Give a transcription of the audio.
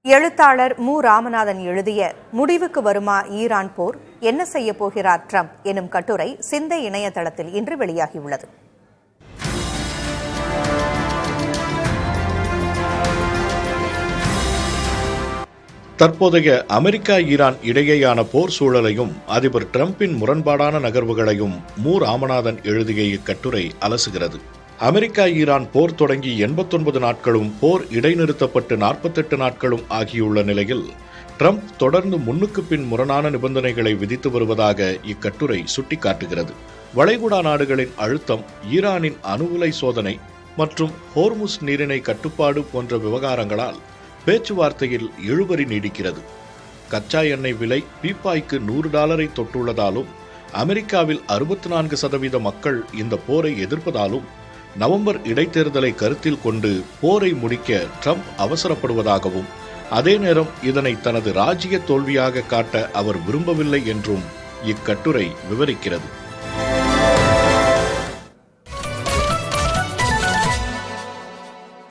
எழுத்தாளர் மு. ராமநாதன் எழுதிய முடிவுக்கு வருமா ஈரான் போர், என்ன செய்ய போகிறார் ட்ரம்ப் எனும் கட்டுரை சிந்தை இணையதளத்தில் இன்று வெளியாகியுள்ளது. தற்போதைய அமெரிக்கா ஈரான் இடையேயான போர் சூழலையும் அதிபர் டிரம்பின் முரண்பாடான நகர்வுகளையும் மு. ராமநாதன் எழுதிய இக்கட்டுரை அலசுகிறது. அமெரிக்கா ஈரான் போர் தொடங்கி 89 நாட்களும் போர் இடைநிறுத்தப்பட்டு 48 நாட்களும் ஆகியுள்ள நிலையில் ட்ரம்ப் தொடர்ந்து முன்னுக்கு பின் முரணான நிபந்தனைகளை விதித்து வருவதாக இக்கட்டுரை சுட்டிக்காட்டுகிறது. வளைகுடா நாடுகளின் அழுத்தம், ஈரானின் அணு உலை சோதனை மற்றும் ஹோர்முஸ் நீரிணை கட்டுப்பாடு போன்ற விவகாரங்களால் பேச்சுவார்த்தையில் இழுபறி நீடிக்கிறது. கச்சா எண்ணெய் விலை பீப்பாய்க்கு $100 தொட்டுள்ளதாலும் அமெரிக்காவில் 64% மக்கள் இந்த போரை எதிர்ப்பதாலும் நவம்பர் இடைத்தேர்தலை கருத்தில் கொண்டு போரை முடிக்க ட்ரம்ப் அவசரப்படுவதாகவும், அதே நேரம் இதனை தனது ராஜ்ஜிய தோல்வியாக காட்ட அவர் விரும்பவில்லை என்றும் இக்கட்டுரை விவரிக்கிறது.